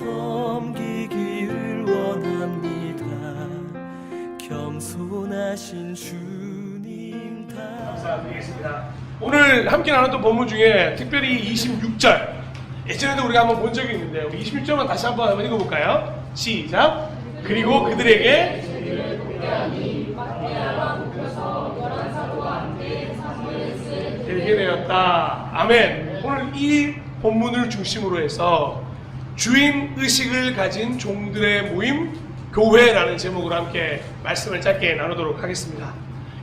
섬기기를 원합니다. 겸손하신 주님 다 감사드리겠습니다. 오늘 함께 나눴던 본문 중에 특별히 26절, 예전에도 우리가 한번 본 적이 있는데 우리 26절만 다시 한번 읽어볼까요? 시작. 그리고 그들에게 들게 되었다. 아멘. 오늘 이 본문을 중심으로 해서 주인 의식을 가진 종들의 모임 교회라는 제목으로 함께 말씀을 짧게 나누도록 하겠습니다.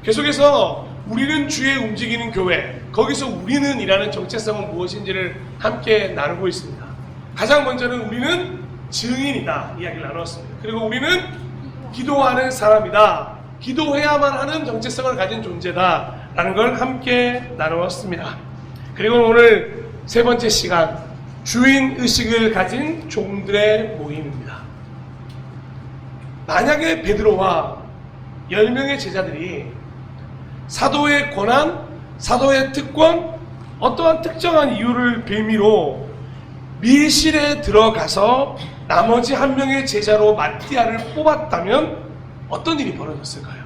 계속해서 우리는 주의 움직이는 교회, 거기서 우리는 이라는 정체성은 무엇인지를 함께 나누고 있습니다. 가장 먼저는 우리는 증인이다 이야기를 나눴습니다. 그리고 우리는 기도하는 사람이다, 기도해야만 하는 정체성을 가진 존재다 라는 걸 함께 나누었습니다. 그리고 오늘 세 번째 시간, 주인 의식을 가진 종들의 모임입니다. 만약에 베드로와 10명의 제자들이 사도의 권한, 사도의 특권, 어떠한 특정한 이유를 빌미로 밀실에 들어가서 나머지 한 명의 제자로 마띠아를 뽑았다면 어떤 일이 벌어졌을까요?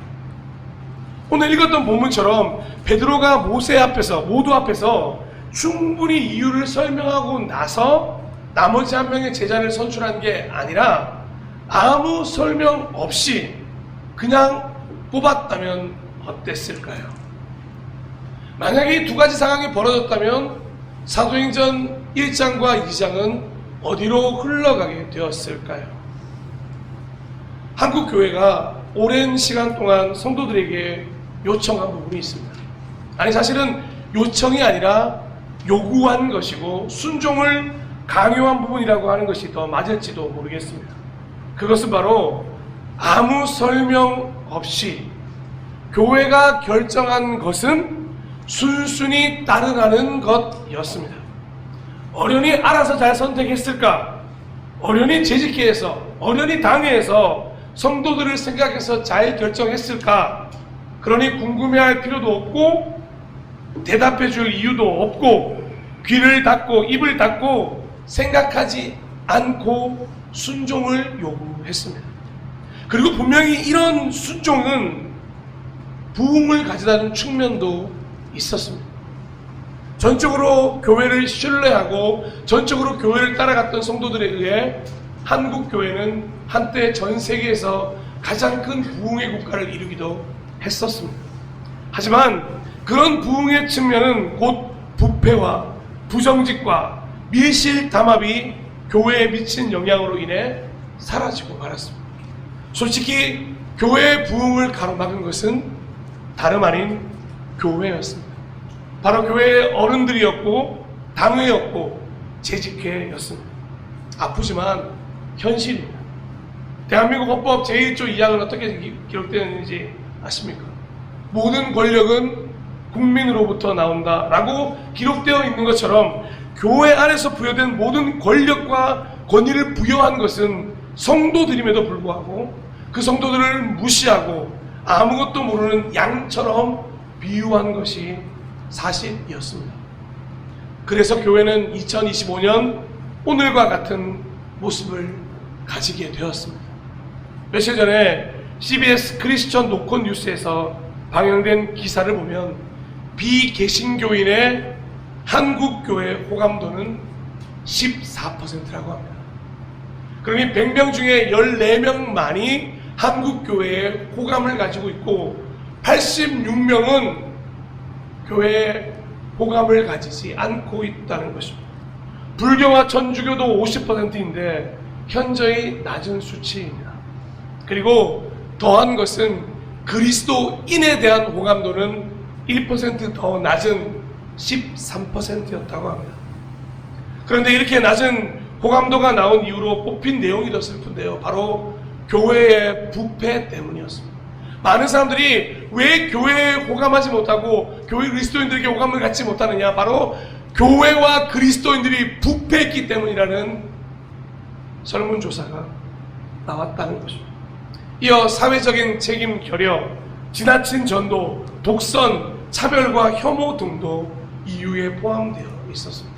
오늘 읽었던 본문처럼 베드로가 모세 앞에서, 모두 앞에서 충분히 이유를 설명하고 나서 나머지 한 명의 제자를 선출한 게 아니라 아무 설명 없이 그냥 뽑았다면 어땠을까요? 만약에 이 두 가지 상황이 벌어졌다면 사도행전 1장과 2장은 어디로 흘러가게 되었을까요? 한국 교회가 오랜 시간 동안 성도들에게 요청한 부분이 있습니다. 아니, 사실은 요청이 아니라 요구한 것이고 순종을 강요한 부분이라고 하는 것이 더 맞을지도 모르겠습니다. 그것은 바로 아무 설명 없이 교회가 결정한 것은 순순히 따르라는 것이었습니다. 어련히 알아서 잘 선택했을까? 어련히 재직회에서, 어련히 당회에서 성도들을 생각해서 잘 결정했을까? 그러니 궁금해할 필요도 없고 대답해 줄 이유도 없고 귀를 닫고 입을 닫고 생각하지 않고 순종을 요구했습니다. 그리고 분명히 이런 순종은 부흥을 가져다준 측면도 있었습니다. 전적으로 교회를 신뢰하고 전적으로 교회를 따라갔던 성도들에 의해 한국 교회는 한때 전 세계에서 가장 큰 부흥의 국가를 이루기도 했었습니다. 하지만 그런 부흥의 측면은 곧 부패와 부정직과 밀실 담합이 교회에 미친 영향으로 인해 사라지고 말았습니다. 솔직히 교회의 부흥을 가로막은 것은 다름 아닌 교회였습니다. 바로 교회의 어른들이었고 당회였고 재직회였습니다. 아프지만 현실입니다. 대한민국 헌법 제1조 2항은 어떻게 기록되어 있는지 아십니까? 모든 권력은 국민으로부터 나온다 라고 기록되어 있는 것처럼 교회 안에서 부여된 모든 권력과 권위를 부여한 것은 성도들임에도 불구하고 그 성도들을 무시하고 아무것도 모르는 양처럼 비유한 것이 사실이었습니다. 그래서 교회는 2025년 오늘과 같은 모습을 가지게 되었습니다. 며칠 전에 CBS 크리스천 노컷 뉴스에서 방영된 기사를 보면 비개신교인의 한국교회 호감도는 14%라고 합니다. 그러니 100명 중에 14명만이 한국교회에 호감을 가지고 있고 86명은 교회에 호감을 가지지 않고 있다는 것입니다. 불교와 천주교도 50%인데 현저히 낮은 수치입니다. 그리고 더한 것은 그리스도인에 대한 호감도는 1% 더 낮은 13%였다고 합니다. 그런데 이렇게 낮은 호감도가 나온 이후로 뽑힌 내용이 더 슬픈데요. 바로 교회의 부패 때문이었습니다. 많은 사람들이 왜 교회에 호감하지 못하고 교회 그리스도인들에게 호감을 갖지 못하느냐? 바로 교회와 그리스도인들이 부패했기 때문이라는 설문조사가 나왔다는 것입니다. 이어 사회적인 책임 결여, 지나친 전도, 독선, 차별과 혐오 등도 이유에 포함되어 있었습니다.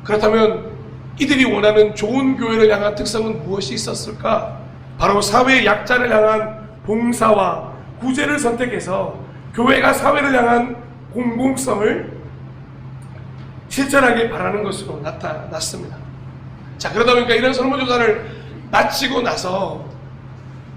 그렇다면 이들이 원하는 좋은 교회를 향한 특성은 무엇이 있었을까? 바로 사회의 약자를 향한 봉사와 구제를 선택해서 교회가 사회를 향한 공공성을 실천하길 바라는 것으로 나타났습니다. 자, 그러다 보니까 이런 설문조사를 마치고 나서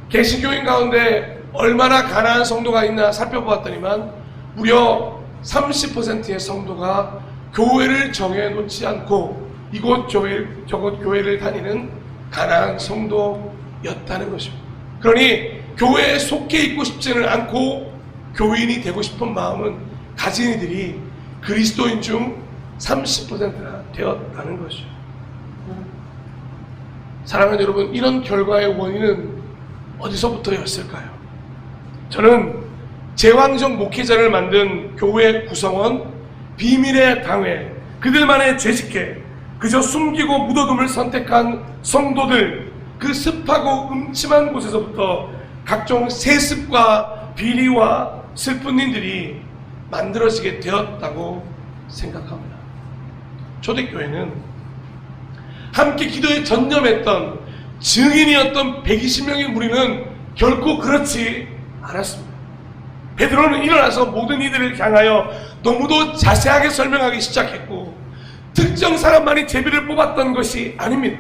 개신교인 가운데 얼마나 가난한 성도가 있나 살펴보았더니만 무려 30%의 성도가 교회를 정해놓지 않고 이곳 저곳 교회를 다니는 가난한 성도였다는 것입니다. 그러니 교회에 속해 있고 싶지는 않고 교인이 되고 싶은 마음은 가진 이들이 그리스도인 중 30%나 되었다는 것이죠. 사랑하는 여러분, 이런 결과의 원인은 어디서부터였을까요? 저는 제왕적 목회자를 만든 교회 구성원, 비밀의 당회, 그들만의 죄직회, 그저 숨기고 묻어둠을 선택한 성도들, 그 습하고 음침한 곳에서부터 각종 세습과 비리와 슬픈 일들이 만들어지게 되었다고 생각합니다. 초대교회는 함께 기도에 전념했던 증인이었던 120명의 무리는 결코 그렇지 않았습니다. 베드로는 일어나서 모든 이들을 향하여 너무도 자세하게 설명하기 시작했고 특정 사람만이 제비를 뽑았던 것이 아닙니다.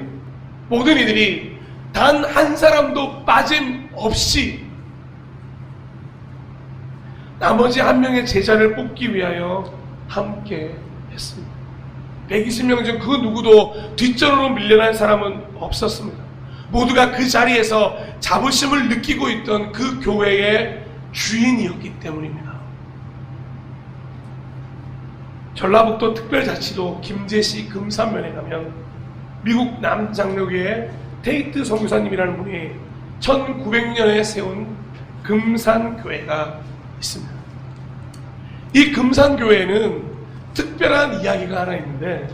모든 이들이 단 한 사람도 빠짐없이 나머지 한 명의 제자를 뽑기 위하여 함께 했습니다. 120명 중 그 누구도 뒷전으로 밀려난 사람은 없었습니다. 모두가 그 자리에서 자부심을 느끼고 있던 그 교회의 주인이었기 때문입니다. 전라북도 특별자치도 김제시 금산면에 가면 미국 남장로교회 테이트 선교사님이라는 분이 1900년에 세운 금산교회가 있습니다. 이 금산교회에는 특별한 이야기가 하나 있는데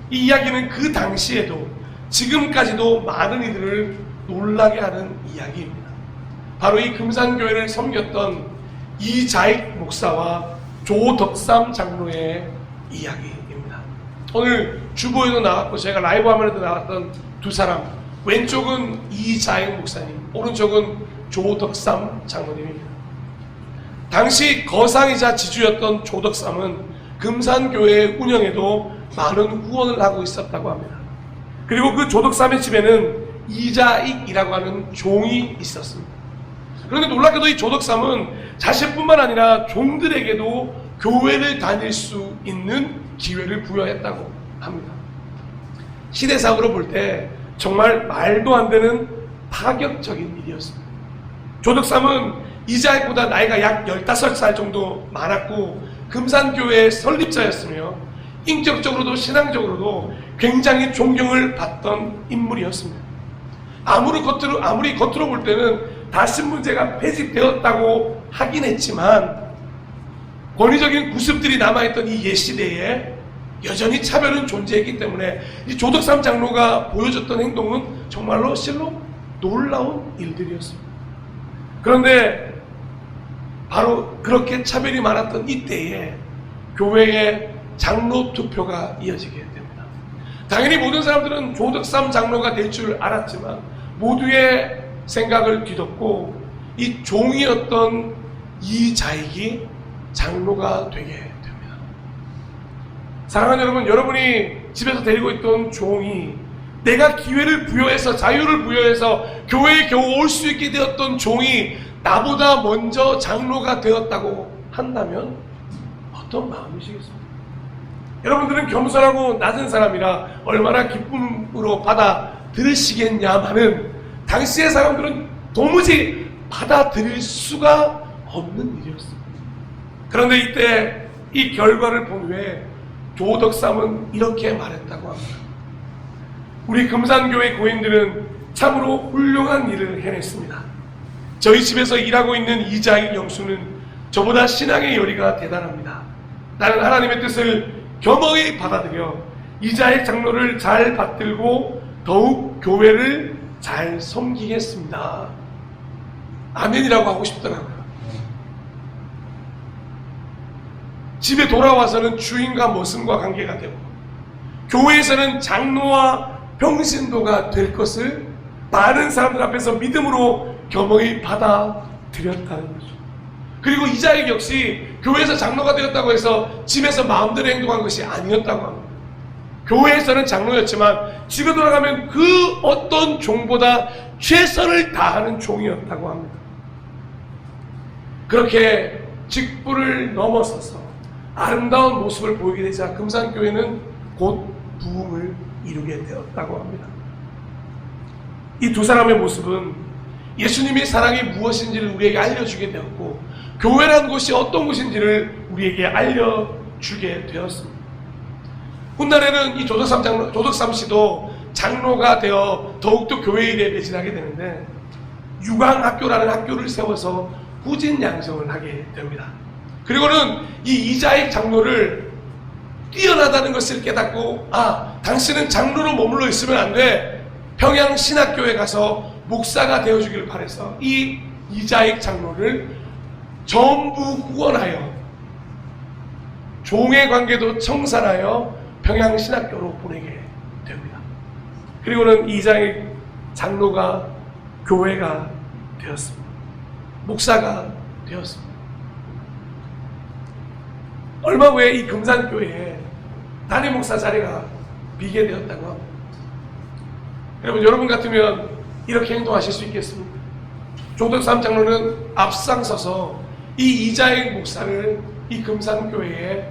이 이야기는 그 당시에도 지금까지도 많은 이들을 놀라게 하는 이야기입니다. 바로 이 금산교회를 섬겼던 이자익 목사와 조덕삼 장로의 이야기입니다. 오늘 주보에도 나왔고 제가 라이브 화면에도 나왔던 두 사람, 왼쪽은 이자익 목사님, 오른쪽은 조덕삼 장로님입니다. 당시 거상이자 지주였던 조덕삼은 금산교회의 운영에도 많은 후원을 하고 있었다고 합니다. 그리고 그 조덕삼의 집에는 이자익이라고 하는 종이 있었습니다. 그런데 놀랍게도 이 조덕삼은 자신뿐만 아니라 종들에게도 교회를 다닐 수 있는 기회를 부여했다고 합니다. 시대상으로 볼 때 정말 말도 안 되는 파격적인 일이었습니다. 조덕삼은 이자익보다 나이가 약 15살 정도 많았고 금산교회의 설립자였으며 인격적으로도 신앙적으로도 굉장히 존경을 받던 인물이었습니다. 아무리 겉으로 볼 때는 다 신분제가 폐지되었다고 하긴 했지만 권위적인 구습들이 남아있던 이 옛시대에 여전히 차별은 존재했기 때문에 이 조덕삼 장로가 보여줬던 행동은 정말로 실로 놀라운 일들이었습니다. 그런데 바로 그렇게 차별이 많았던 이때에 교회의 장로 투표가 이어지게 됩니다. 당연히 모든 사람들은 조덕삼 장로가 될 줄 알았지만 모두의 생각을 뒤덮고 이 종이었던 이자익이 장로가 되게 됩니다. 사랑하는 여러분, 여러분이 집에서 데리고 있던 종이 내가 기회를 부여해서 자유를 부여해서 교회에 겨우 올 수 있게 되었던 종이 나보다 먼저 장로가 되었다고 한다면 어떤 마음이시겠습니까? 여러분들은 겸손하고 낮은 사람이라 얼마나 기쁨으로 받아들으시겠냐마는 당시의 사람들은 도무지 받아들일 수가 없는 일이었습니다. 그런데 이때 이 결과를 본 후에 조덕삼은 이렇게 말했다고 합니다. 우리 금산교회 교인들은 참으로 훌륭한 일을 해냈습니다. 저희 집에서 일하고 있는 이자익 영수는 저보다 신앙의 열의가 대단합니다. 나는 하나님의 뜻을 겸허히 받아들여 이자익 장로를 잘 받들고 더욱 교회를 잘 섬기겠습니다. 아멘이라고 하고 싶더라고요. 집에 돌아와서는 주인과 머슴과 관계가 되고 교회에서는 장로와 평신도가 될 것을 많은 사람들 앞에서 믿음으로 겸허히 받아들였다는 거죠. 그리고 이자익 역시 교회에서 장로가 되었다고 해서 집에서 마음대로 행동한 것이 아니었다고 합니다. 교회에서는 장로였지만 집에 돌아가면 그 어떤 종보다 최선을 다하는 종이었다고 합니다. 그렇게 직분을 넘어서서 아름다운 모습을 보이게 되자 금산교회는 곧 부흥을 이루게 되었다고 합니다. 이 두 사람의 모습은 예수님의 사랑이 무엇인지를 우리에게 알려주게 되었고, 교회라는 곳이 어떤 곳인지를 우리에게 알려주게 되었습니다. 훗날에는 이 조덕삼 씨도 장로가 되어 더욱더 교회 일에 매진하게 되는데, 유광학교라는 학교를 세워서 후진양성을 하게 됩니다. 그리고는 이 이자익 장로를 뛰어나다는 것을 깨닫고, 당신은 장로로 머물러 있으면 안 돼. 평양신학교에 가서 목사가 되어주기를 바라서 이 이자익 장로를 전부 구원하여 종의 관계도 청산하여 평양신학교로 보내게 됩니다. 그리고는 이자익 장로가 교회가 되었습니다. 목사가 되었습니다. 얼마 후에 이 금산교회에 담임 목사 자리가 비게 되었다고 합니다. 여러분 같으면 이렇게 행동하실 수 있겠습니까? 조덕삼 장로는 앞장서서 이 이자익 목사를 이 금산교회에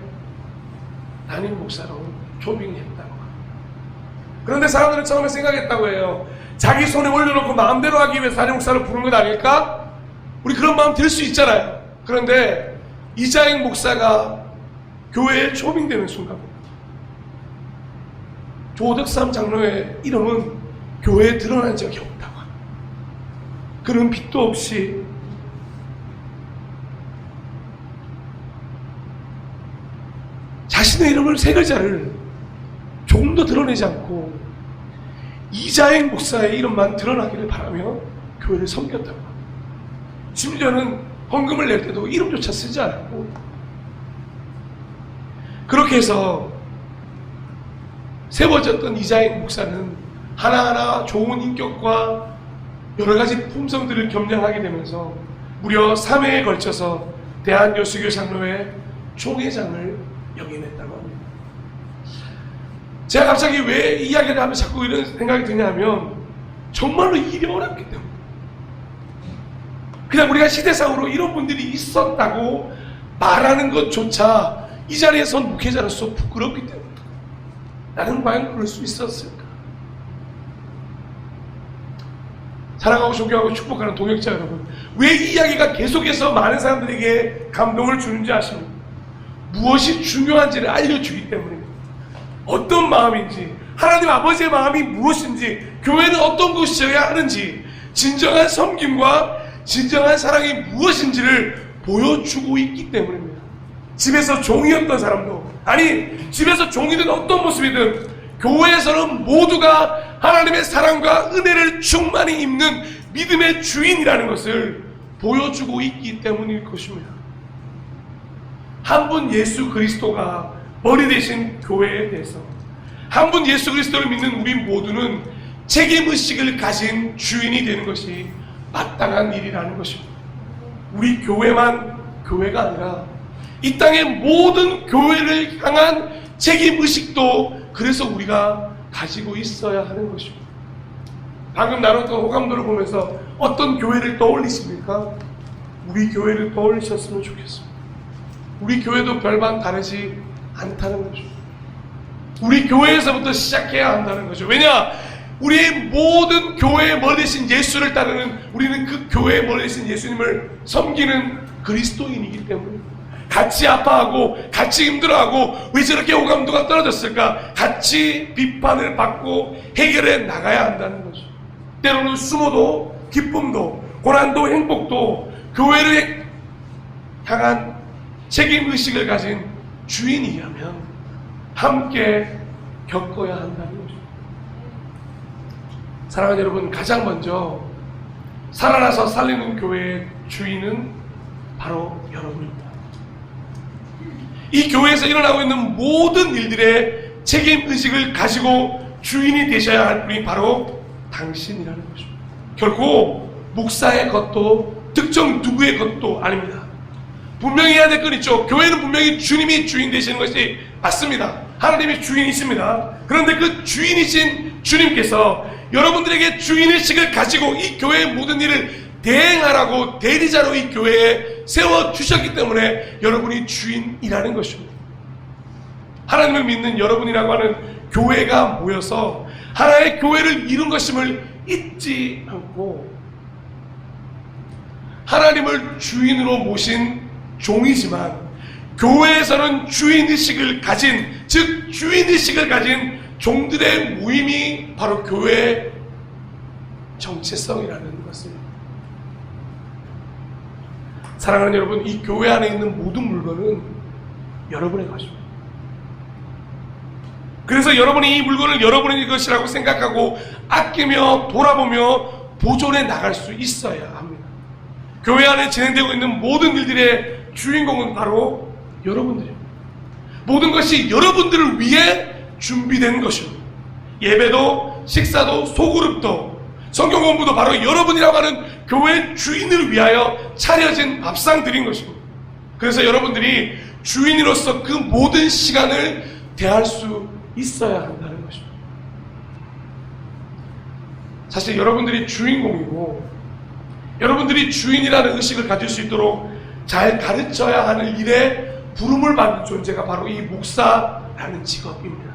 담임 목사로 초빙했다고 합니다. 그런데 사람들은 처음에 생각했다고 해요. 자기 손에 올려놓고 마음대로 하기 위해서 담임 목사를 부른 것 아닐까? 우리 그런 마음 들 수 있잖아요. 그런데 이자익 목사가 교회에 초빙되는 순간 조덕삼 장로의 이름은 교회에 드러난 적이 없다고 합니다. 그런 빚도 없이 자신의 이름을 세 글자를 조금도 드러내지 않고 이자익 목사의 이름만 드러나기를 바라며 교회를 섬겼다고 합니다. 심지어는 헌금을 낼 때도 이름조차 쓰지 않았고, 그렇게 해서 세워졌던 이자익 목사는 하나하나 좋은 인격과 여러가지 품성들을 겸양하게 되면서 무려 3회에 걸쳐서 대한여수교 장로회 총회장을 역임했다고 합니다. 제가 갑자기 왜 이 이야기를 하면 자꾸 이런 생각이 드냐면, 정말로 일이 어렵기 때문에, 그냥 우리가 시대상으로 이런 분들이 있었다고 말하는 것조차 이 자리에 선 목회자로서 부끄럽기 때문에, 나는 과연 그럴 수 있었을까? 사랑하고 존경하고 축복하는 동역자 여러분, 왜 이 이야기가 계속해서 많은 사람들에게 감동을 주는지 아십니까? 무엇이 중요한지를 알려주기 때문입니다. 어떤 마음인지, 하나님 아버지의 마음이 무엇인지, 교회는 어떤 곳이어야 하는지, 진정한 섬김과 진정한 사랑이 무엇인지를 보여주고 있기 때문입니다. 집에서 종이었던 사람도, 아니 집에서 종이든 어떤 모습이든 교회에서는 모두가 하나님의 사랑과 은혜를 충만히 입는 믿음의 주인이라는 것을 보여주고 있기 때문일 것입니다. 한 분 예수 그리스도가 머리 되신 교회에 대해서, 한 분 예수 그리스도를 믿는 우리 모두는 책임의식을 가진 주인이 되는 것이 마땅한 일이라는 것입니다. 우리 교회만 교회가 아니라 이 땅의 모든 교회를 향한 책임의식도 그래서 우리가 가지고 있어야 하는 것입니다. 방금 나눴던 호감도를 보면서 어떤 교회를 떠올리십니까? 우리 교회를 떠올리셨으면 좋겠습니다. 우리 교회도 별반 다르지 않다는 거죠. 우리 교회에서부터 시작해야 한다는 거죠. 왜냐? 우리의 모든 교회에 머리 대신 예수를 따르는, 우리는 그 교회에 머리 대신 예수님을 섬기는 그리스도인이기 때문에 같이 아파하고 같이 힘들어하고 왜 저렇게 호감도가 떨어졌을까? 같이 비판을 받고 해결해 나가야 한다는 거죠. 때로는 수모도 기쁨도 고난도 행복도 교회를 향한 책임의식을 가진 주인이라면 함께 겪어야 한다는 거죠. 사랑하는 여러분, 가장 먼저 살아나서 살리는 교회의 주인은 바로 여러분입니다. 이 교회에서 일어나고 있는 모든 일들의 책임의식을 가지고 주인이 되셔야 할 분이 바로 당신이라는 것입니다. 결코 목사의 것도 특정 누구의 것도 아닙니다. 분명히 해야 될 건 있죠. 교회는 분명히 주님이 주인 되시는 것이 맞습니다. 하나님이 주인이십니다. 그런데 그 주인이신 주님께서 여러분들에게 주인의식을 가지고 이 교회의 모든 일을 대행하라고 대리자로 이 교회에 세워주셨기 때문에 여러분이 주인이라는 것입니다. 하나님을 믿는 여러분이라고 하는 교회가 모여서 하나의 교회를 이룬 것임을 잊지 않고 하나님을 주인으로 모신 종이지만 교회에서는 주인의식을 가진, 즉 주인의식을 가진 종들의 모임이 바로 교회의 정체성이라는 것입니다. 사랑하는 여러분, 이 교회 안에 있는 모든 물건은 여러분의 것입니다. 그래서 여러분이 이 물건을 여러분의 것이라고 생각하고 아끼며 돌아보며 보존해 나갈 수 있어야 합니다. 교회 안에 진행되고 있는 모든 일들의 주인공은 바로 여러분들입니다. 모든 것이 여러분들을 위해 준비된 것입니다. 예배도, 식사도, 소그룹도, 성경 공부도 바로 여러분이라고 하는 교회 주인을 위하여 차려진 밥상들인 것입니다. 그래서 여러분들이 주인으로서 그 모든 시간을 대할 수 있어야 한다는 것입니다. 사실 여러분들이 주인공이고 여러분들이 주인이라는 의식을 가질 수 있도록 잘 가르쳐야 하는 일에 부름을 받는 존재가 바로 이 목사라는 직업입니다.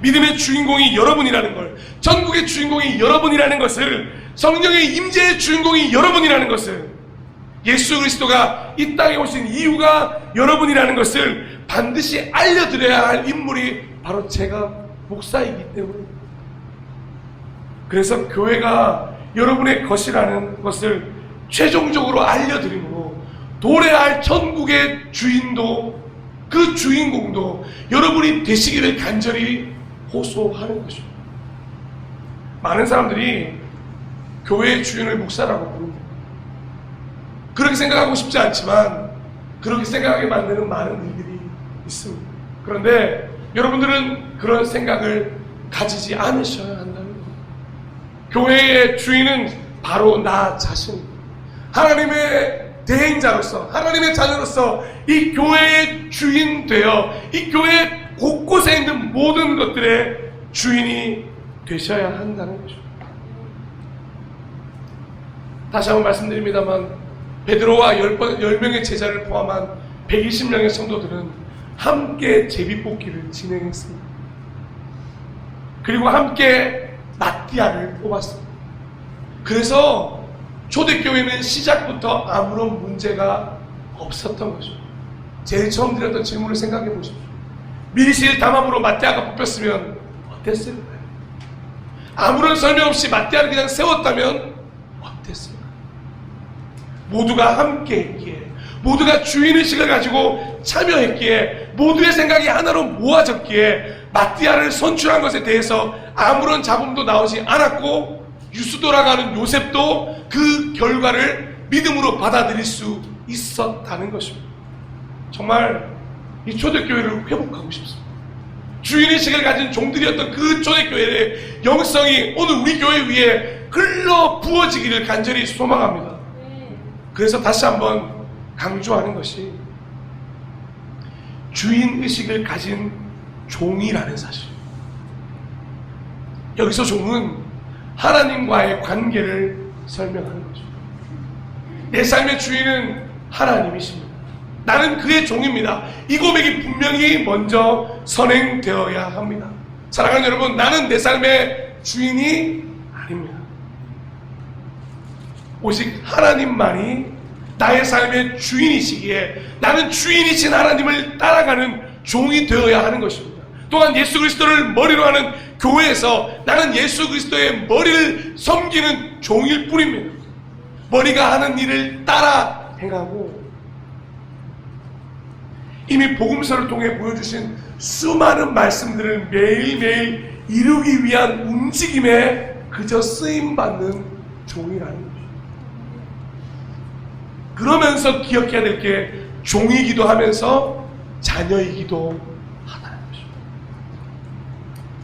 믿음의 주인공이 여러분이라는 걸, 전국의 주인공이 여러분이라는 것을, 성령의 임재의 주인공이 여러분이라는 것을, 예수 그리스도가 이 땅에 오신 이유가 여러분이라는 것을 반드시 알려드려야 할 인물이 바로 제가 목사이기 때문입니다. 그래서 교회가 여러분의 것이라는 것을 최종적으로 알려드림으로 도래할 천국의 주인도, 그 주인공도 여러분이 되시기를 간절히 호소하는 것입니다. 많은 사람들이 교회의 주인을 목사라고 부릅니다. 그렇게 생각하고 싶지 않지만 그렇게 생각하게 만드는 많은 일들이 있습니다. 그런데 여러분들은 그런 생각을 가지지 않으셔야 한다는 겁니다. 교회의 주인은 바로 나 자신입니다. 하나님의 대행자로서, 하나님의 자녀로서 이 교회의 주인 되어 이 교회 곳곳에 있는 모든 것들의 주인이 되셔야 한다는 것입니다. 다시 한번 말씀드립니다만 베드로와 10명의 제자를 포함한 120명의 성도들은 함께 제비뽑기를 진행했습니다. 그리고 함께 마띠아를 뽑았습니다. 그래서 초대교회는 시작부터 아무런 문제가 없었던 것입니다. 제일 처음 드렸던 질문을 생각해 보십시오. 밀실 담합으로 마띠아가 뽑혔으면 어땠을까요? 아무런 설명 없이 마띠아를 그냥 세웠다면 어땠을까요? 모두가 함께 했기에, 모두가 주인의식을 가지고 참여했기에, 모두의 생각이 하나로 모아졌기에 마띠아를 선출한 것에 대해서 아무런 잡음도 나오지 않았고 유수도라고 하는 요셉도 그 결과를 믿음으로 받아들일 수 있었다는 것입니다. 정말 이 초대교회를 회복하고 싶습니다. 주인의식을 가진 종들이었던 그 초대교회의 영성이 오늘 우리 교회 위에 흘러 부어지기를 간절히 소망합니다. 그래서 다시 한번 강조하는 것이 주인의식을 가진 종이라는 사실. 여기서 종은 하나님과의 관계를 설명하는 거죠. 내 삶의 주인은 하나님이십니다. 나는 그의 종입니다. 이 고백이 분명히 먼저 선행되어야 합니다. 사랑하는 여러분, 나는 내 삶의 주인이 아닙니다. 오직 하나님만이 나의 삶의 주인이시기에 나는 주인이신 하나님을 따라가는 종이 되어야 하는 것입니다. 또한 예수 그리스도를 머리로 하는 교회에서 나는 예수 그리스도의 머리를 섬기는 종일 뿐입니다. 머리가 하는 일을 따라 행하고 이미 복음서를 통해 보여주신 수많은 말씀들을 매일매일 이루기 위한 움직임에 그저 쓰임받는 종이라는 거죠. 그러면서 기억해야 될 게 종이기도 하면서 자녀이기도 하다는 것입니다.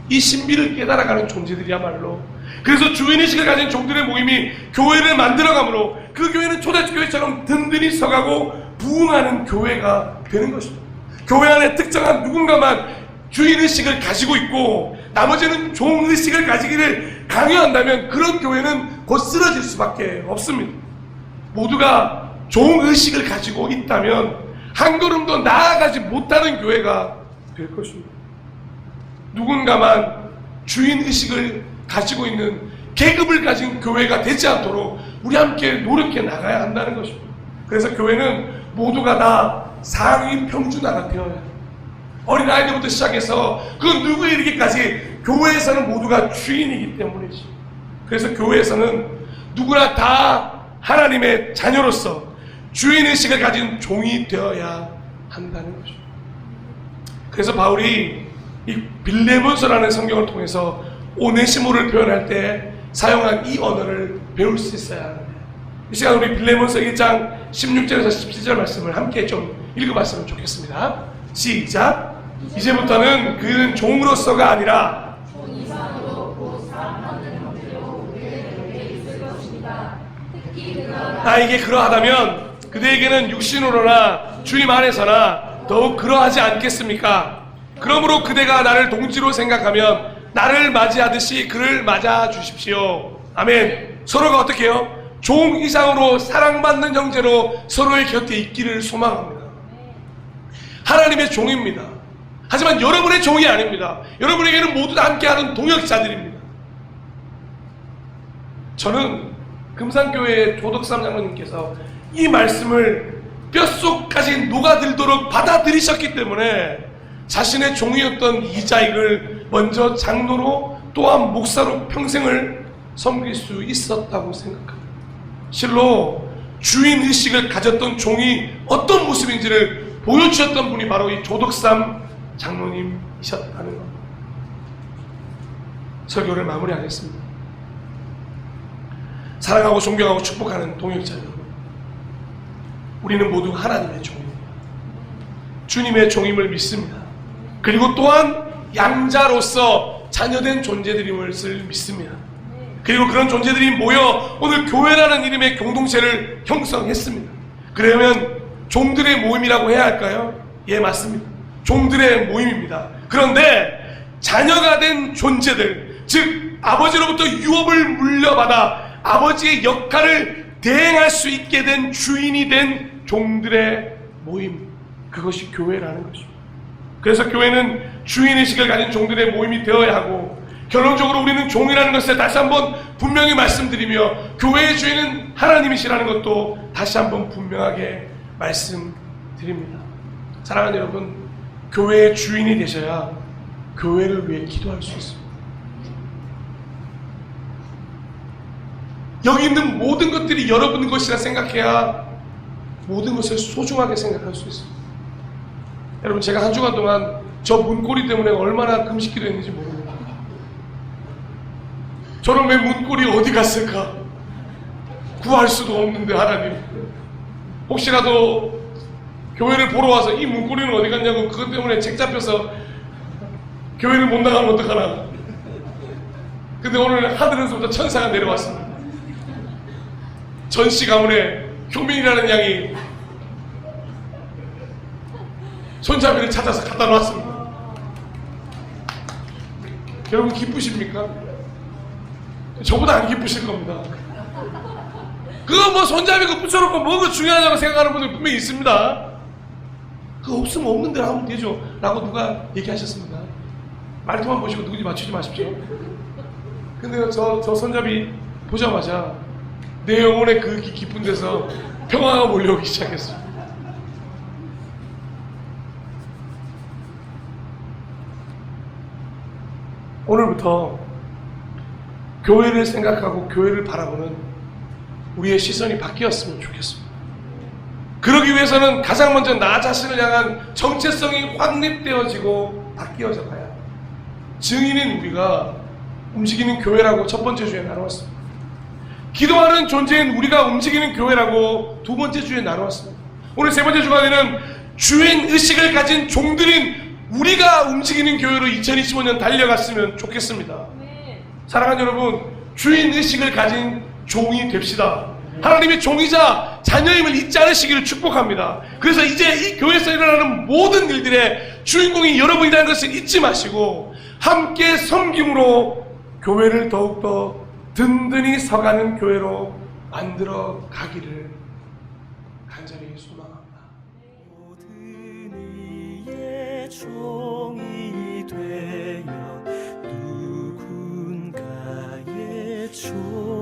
이 신비를 깨달아가는 존재들이야말로. 그래서 주인의식을 가진 종들의 모임이 교회를 만들어가므로 그 교회는 초대교회처럼 든든히 서가고 부흥하는 교회가 되는 것입니다. 교회 안에 특정한 누군가만 주인의식을 가지고 있고 나머지는 종의식을 가지기를 강요한다면 그런 교회는 곧 쓰러질 수밖에 없습니다. 모두가 종의식을 가지고 있다면 한 걸음도 나아가지 못하는 교회가 될 것입니다. 누군가만 주인의식을 가지고 있는 계급을 가진 교회가 되지 않도록 우리 함께 노력해 나가야 한다는 것입니다. 그래서 교회는 모두가 다 상위 평준화가 되어야 해요. 어린아이들부터 시작해서 그 누구에 이르기까지 교회에서는 모두가 주인이기 때문이지. 그래서 교회에서는 누구나 다 하나님의 자녀로서 주인의식을 가진 종이 되어야 한다는 거죠. 그래서 바울이 이 빌레몬서라는 성경을 통해서 오네시모를 표현할 때 사용한 이 언어를 배울 수 있어야 하는데, 이 시간 우리 빌레몬서 1장 16절에서 17절 말씀을 함께 좀 읽어봤으면 좋겠습니다. 시작. 이제부터는 그는 종으로서가 아니라 나에게 그러하다면 그대에게는 육신으로나 주님 안에서나 더욱 그러하지 않겠습니까? 그러므로 그대가 나를 동지로 생각하면 나를 맞이하듯이 그를 맞아 주십시오. 아멘. 서로가 어떻게 해요? 종 이상으로 사랑받는 형제로 서로의 곁에 있기를 소망합니다. 하나님의 종입니다. 하지만 여러분의 종이 아닙니다. 여러분에게는 모두 다 함께하는 동역자들입니다. 저는 금산교회의 조덕삼 장로님께서 이 말씀을 뼛속까지 녹아들도록 받아들이셨기 때문에 자신의 종이었던 이자익을 먼저 장로로 또한 목사로 평생을 섬길 수 있었다고 생각합니다. 실로 주인의식을 가졌던 종이 어떤 모습인지를 보여주셨던 분이 바로 이 조덕삼 장로님이셨다는 겁니다. 설교를 마무리하겠습니다. 사랑하고 존경하고 축복하는 동역자 여러분, 우리는 모두 하나님의 종입니다. 주님의 종임을 믿습니다. 그리고 또한 양자로서 자녀된 존재들임을 믿습니다. 그리고 그런 존재들이 모여 오늘 교회라는 이름의 공동체를 형성했습니다. 그러면 종들의 모임이라고 해야 할까요? 예, 맞습니다. 종들의 모임입니다. 그런데 자녀가 된 존재들, 즉 아버지로부터 유업을 물려받아 아버지의 역할을 대행할 수 있게 된 주인이 된 종들의 모임, 그것이 교회라는 것입니다. 그래서 교회는 주인의식을 가진 종들의 모임이 되어야 하고, 결론적으로 우리는 종이라는 것을 다시 한번 분명히 말씀드리며 교회의 주인은 하나님이시라는 것도 다시 한번 분명하게 말씀드립니다. 사랑하는 여러분, 교회의 주인이 되셔야 교회를 위해 기도할 수 있습니다. 여기 있는 모든 것들이 여러분 것이라 생각해야 모든 것을 소중하게 생각할 수 있습니다. 여러분, 제가 한 주간 동안 저 문고리 때문에 얼마나 금식기도 했는지 모릅니다. 저는 왜 문고리 어디 갔을까? 구할 수도 없는데 하나님, 혹시라도 교회를 보러 와서 이 문고리는 어디 갔냐고 그것 때문에 책 잡혀서 교회를 못 나가면 어떡하나. 근데 오늘 하늘에서부터 천사가 내려왔습니다. 전씨 가문에 효민이라는 양이 손잡이를 찾아서 갖다 놨습니다. 여러분 기쁘십니까? 저보다 안 기쁘실 겁니다. 그거 뭐 손잡이 그 붙여놓고 뭐가 중요하다고 생각하는 분들 분명히 있습니다. 그거 없으면 없는 대로 하면 되죠 라고 누가 얘기하셨습니다. 말투만 보시고 누구지 맞추지 마십시오. 근데 저 손잡이 보자마자 내 영혼의 그 깊은 데서 평화가 몰려오기 시작했어요. 오늘부터 교회를 생각하고 교회를 바라보는 우리의 시선이 바뀌었으면 좋겠습니다. 그러기 위해서는 가장 먼저 나 자신을 향한 정체성이 확립되어지고 바뀌어져 가야 합니다. 증인인 우리가 움직이는 교회라고 첫 번째 주에 나누었습니다. 기도하는 존재인 우리가 움직이는 교회라고 두 번째 주에 나누었습니다. 오늘 세 번째 주간에는 주인 의식을 가진 종들인 우리가 움직이는 교회로 2025년 달려갔으면 좋겠습니다. 사랑하는 여러분, 주인 의식을 가진 종이 됩시다. 하나님의 종이자 자녀임을 잊지 않으시기를 축복합니다. 그래서 이제 이 교회에서 일어나는 모든 일들의 주인공이 여러분이라는 것을 잊지 마시고 함께 섬김으로 교회를 더욱더 든든히 서가는 교회로 만들어 가기를 간절히 소망합니다. 모든 이의 종이 되어 누군가의 종